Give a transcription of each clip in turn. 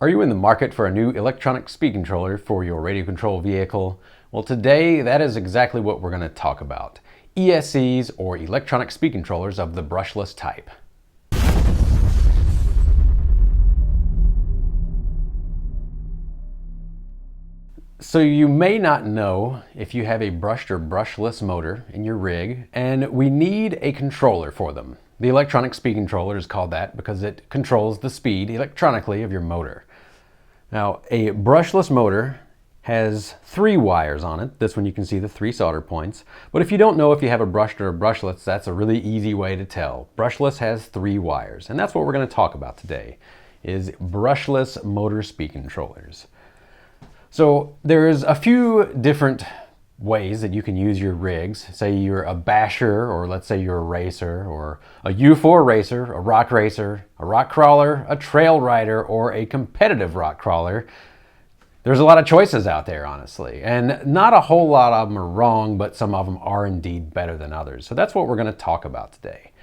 Are you in the market for a new electronic speed controller for your radio control vehicle? Well, today that is exactly what we're going to talk about. ESCs, or electronic speed controllers of the brushless type. So you may not know if you have a brushed or brushless motor in your rig, and we need a controller for them. The electronic speed controller is called that because it controls the speed electronically of your motor. Now, a brushless motor has 3 wires on it. This one you can see the 3 solder points. But if you don't know if you have a brushed or a brushless, that's a really easy way to tell. Brushless has 3 wires, and that's what we're going to talk about today, is brushless motor speed controllers. So there's a few different ways that you can use your rigs. Say you're a basher, or let's say you're a racer, or a U4 racer, a rock crawler, a trail rider, or a competitive rock crawler. There's a lot of choices out there, honestly, and not a whole lot of them are wrong, but some of them are indeed better than others. So that's what we're going to talk about today.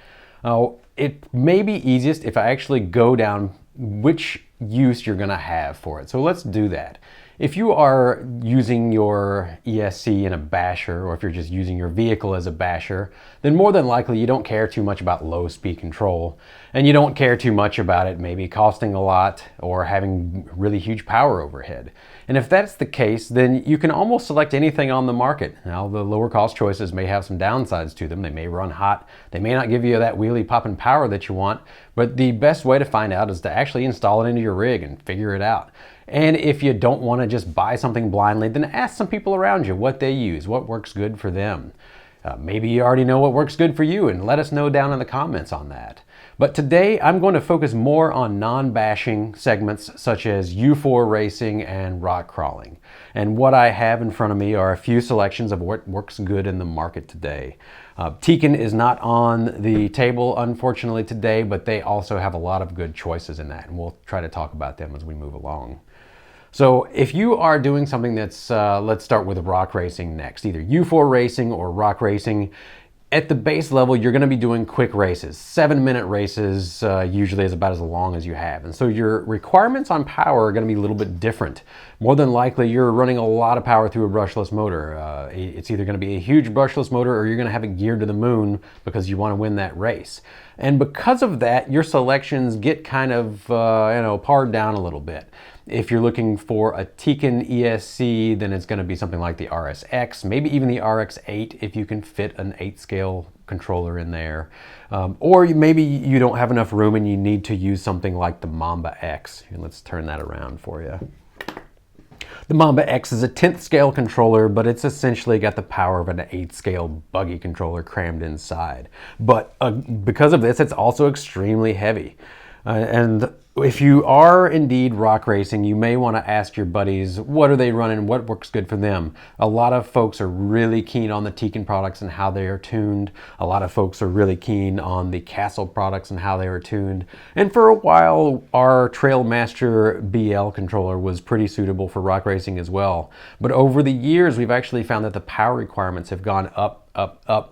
It may be easiest if I actually go down which use you're going to have for it. So let's do that. If you are using your ESC in a basher, or if you're just using your vehicle as a basher, then more than likely you don't care too much about low speed control, and you don't care too much about it maybe costing a lot or having really huge power overhead. And if that's the case, then you can almost select anything on the market. Now, the lower cost choices may have some downsides to them. They may run hot. They may not give you that wheelie popping power that you want, but the best way to find out is to actually install it into your rig and figure it out. And if you don't want to just buy something blindly, then ask some people around you what they use, what works good for them. Maybe you already know what works good for you, and let us know down in the comments on that. But today I'm going to focus more on non-bashing segments such as U4 racing and rock crawling. And what I have in front of me are a few selections of what works good in the market today. Tekin is not on the table, unfortunately, today, but they also have a lot of good choices in that, and we'll try to talk about them as we move along. So if you are doing something that's, let's start with rock racing next, either U4 racing or rock racing. At the base level, you're going to be doing quick races. 7-minute races usually is about as long as you have. And so your requirements on power are going to be a little bit different. More than likely, you're running a lot of power through a brushless motor. It's either going to be a huge brushless motor, or you're going to have it geared to the moon because you want to win that race. And because of that, your selections get kind of pared down a little bit. If you're looking for a Tekin ESC, then it's going to be something like the RSX, maybe even the RX8 if you can fit an 8-scale controller in there. Or maybe you don't have enough room and you need to use something like the Mamba X. And let's turn that around for you. The Mamba X is a 10th scale controller, but it's essentially got the power of an 8-scale buggy controller crammed inside. But because of this, it's also extremely heavy. And if you are indeed rock racing, you may want to ask your buddies, what are they running? What works good for them? A lot of folks are really keen on the Tekin products and how they are tuned. A lot of folks are really keen on the Castle products and how they are tuned. And for a while, our Trailmaster BL controller was pretty suitable for rock racing as well. But over the years, we've actually found that the power requirements have gone up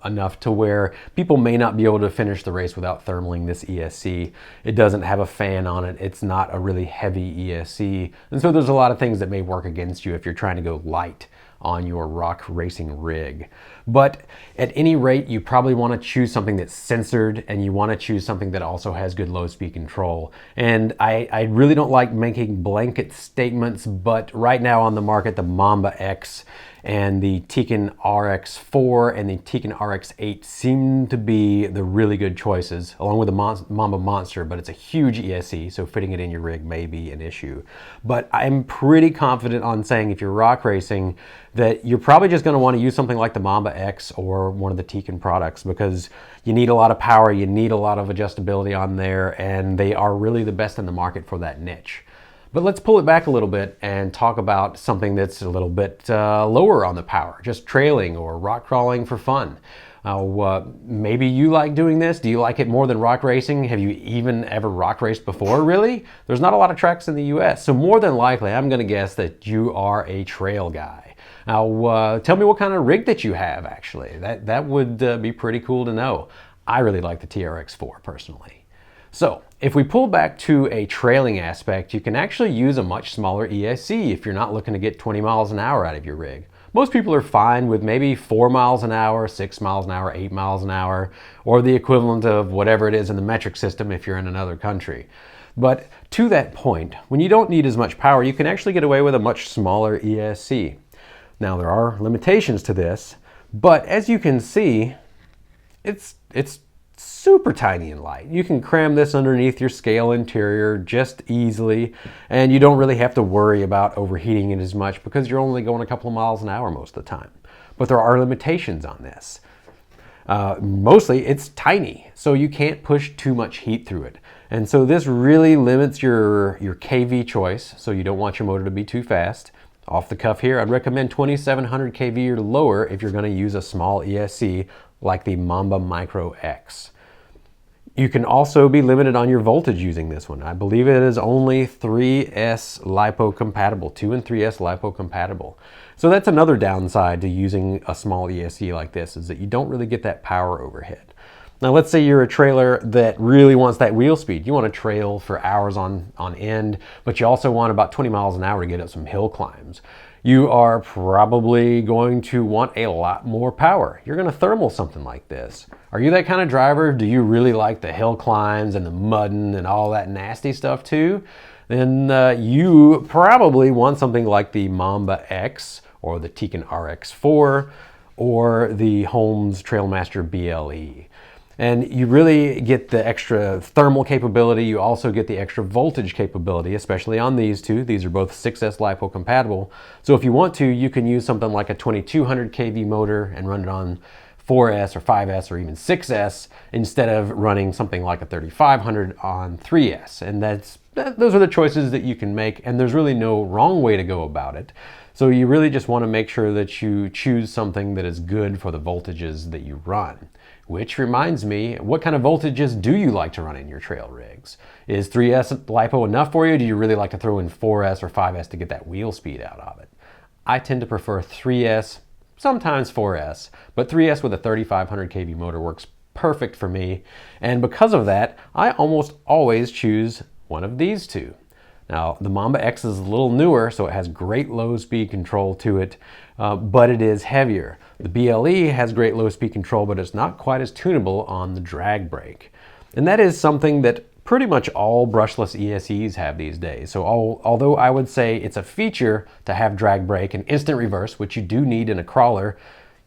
enough to where people may not be able to finish the race without thermaling this ESC. It doesn't have a fan on it. It's not a really heavy ESC. And so there's a lot of things that may work against you if you're trying to go light on your rock racing rig. But at any rate, you probably want to choose something that's censored, and you want to choose something that also has good low speed control. And I really don't like making blanket statements, but right now on the market, the Mamba X and the Tekin RX4 and the Tekin RX8 seem to be the really good choices, along with the Mamba Monster, but it's a huge ESC, so fitting it in your rig may be an issue. But I'm pretty confident on saying if you're rock racing that you're probably just going to want to use something like the Mamba X or one of the Tekin products, because you need a lot of power, you need a lot of adjustability on there, and they are really the best in the market for that niche. But let's pull it back a little bit and talk about something that's a little bit lower on the power, just trailing or rock crawling for fun. Maybe you like doing this. Do you like it more than rock racing? Have you even ever rock raced before, really? There's not a lot of tracks in the US, so more than likely I'm going to guess that you are a trail guy. Now, tell me what kind of rig that you have, actually. That would be pretty cool to know. I really like the TRX4 personally. So If we pull back to a trailing aspect, you can actually use a much smaller ESC if you're not looking to get 20 miles an hour out of your rig. Most people are fine with maybe 4 miles an hour, 6 miles an hour, 8 miles an hour, or the equivalent of whatever it is in the metric system if you're in another country. But to that point, when you don't need as much power, you can actually get away with a much smaller ESC. Now there are limitations to this, but as you can see, it's super tiny and light. You can cram this underneath your scale interior just easily, and you don't really have to worry about overheating it as much because you're only going a couple of miles an hour most of the time. But there are limitations on this. Mostly it's tiny, so you can't push too much heat through it. And so this really limits your kV choice, so you don't want your motor to be too fast. Off the cuff here, I'd recommend 2700 kV or lower if you're going to use a small ESC like the Mamba Micro X. You can also be limited on your voltage using this one. I believe it is only 3S LiPo compatible, 2 and 3S LiPo compatible. So that's another downside to using a small ESC like this, is that you don't really get that power overhead. Now let's say you're a trailer that really wants that wheel speed. You want to trail for hours on end, but you also want about 20 miles an hour to get up some hill climbs. You are probably going to want a lot more power. You're going to thermal something like this. Are you that kind of driver? Do you really like the hill climbs and the mudding and all that nasty stuff too? Then you probably want something like the Mamba X or the Tiken RX4 or the Holmes Trailmaster BLE. And you really get the extra thermal capability. You also get the extra voltage capability, especially on these two. These are both 6S LiPo compatible. So if you want to, you can use something like a 2200 kV motor and run it on 4S or 5S or even 6S instead of running something like a 3500 on 3S. And those are the choices that you can make, and there's really no wrong way to go about it. So you really just want to make sure that you choose something that is good for the voltages that you run. Which reminds me, what kind of voltages do you like to run in your trail rigs? Is 3S LiPo enough for you? Do you really like to throw in 4S or 5S to get that wheel speed out of it? I tend to prefer 3S, sometimes 4S, but 3S with a 3500 kV motor works perfect for me. And because of that, I almost always choose one of these two. Now, the Mamba X is a little newer, so it has great low speed control to it, but it is heavier. The BLE has great low speed control, but it's not quite as tunable on the drag brake. And that is something that pretty much all brushless ESCs have these days. So although I would say it's a feature to have drag brake and instant reverse, which you do need in a crawler,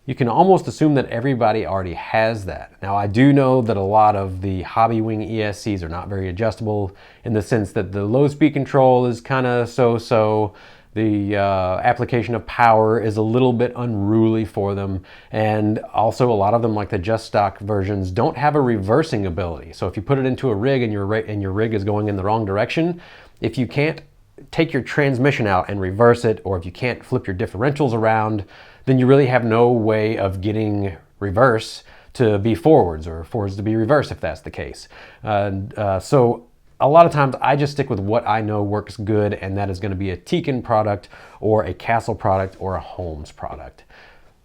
you can almost assume that everybody already has that. Now, I do know that a lot of the hobby wing ESCs are not very adjustable in the sense that the low speed control is kind of so-so. The application of power is a little bit unruly for them. And also a lot of them, like the just stock versions, don't have a reversing ability. So if you put it into a rig and your rig is going in the wrong direction, if you can't take your transmission out and reverse it, or if you can't flip your differentials around, then you really have no way of getting reverse to be forwards or forwards to be reverse if that's the case. So a lot of times I just stick with what I know works good, and that is going to be a Tiken product or a Castle product or a Holmes product.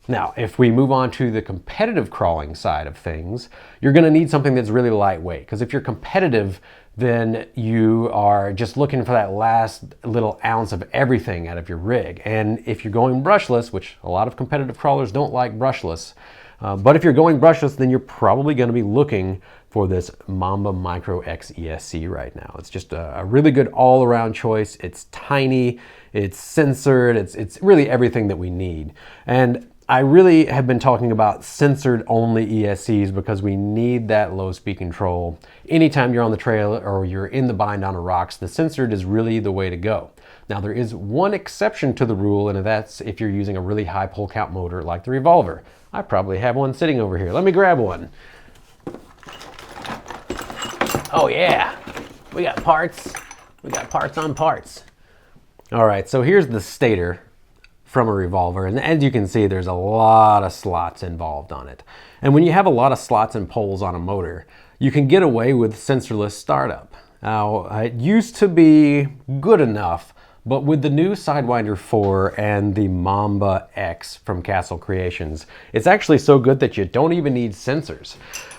Now, if we move on to the competitive crawling side of things, you're going to need something that's really lightweight, because if you're competitive, then you are just looking for that last little ounce of everything out of your rig. And if you're going brushless, which a lot of competitive crawlers don't like brushless, but if you're going brushless, then you're probably going to be looking for this Mamba Micro X ESC right now. It's just a really good all-around choice. It's tiny, it's censored, it's really everything that we need. And I really have been talking about censored only ESCs because we need that low speed control. Anytime you're on the trail or you're in the bind on the rocks, the censored is really the way to go. Now, there is one exception to the rule, and that's if you're using a really high pull count motor like the Revolver. I probably have one sitting over here. Let me grab one. Oh yeah, we got parts. We got parts on parts. All right, so here's the stator from a Revolver, and as you can see, there's a lot of slots involved on it. And when you have a lot of slots and poles on a motor, you can get away with sensorless startup. Now, it used to be good enough But with the new Sidewinder 4 and the Mamba X from Castle Creations, it's actually so good that you don't even need sensors.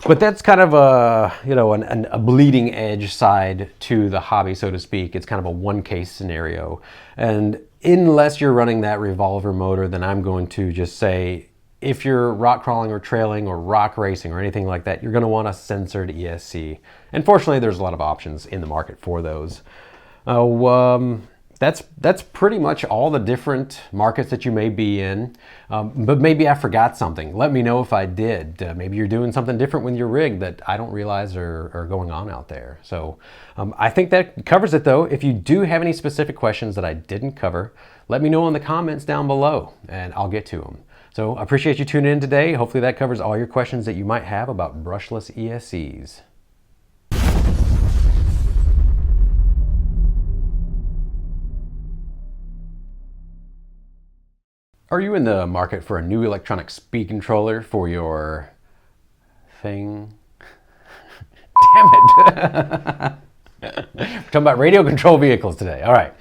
But that's kind of a, you know, a bleeding edge side to the hobby, so to speak. It's kind of a one case scenario. And unless you're running that revolver motor, then I'm going to just say, if you're rock crawling or trailing or rock racing or anything like that, you're going to want a censored ESC. And fortunately, there's a lot of options in the market for those. That's pretty much all the different markets that you may be in. But maybe I forgot something. Let me know if I did. Maybe you're doing something different with your rig that I don't realize are going on out there. So I think that covers it though. If you do have any specific questions that I didn't cover, let me know in the comments down below and I'll get to them. So I appreciate you tuning in today. Hopefully that covers all your questions that you might have about brushless ESCs. Are you in the market for a new electronic speed controller for your thing? Damn it. We're talking about radio control vehicles today. All right.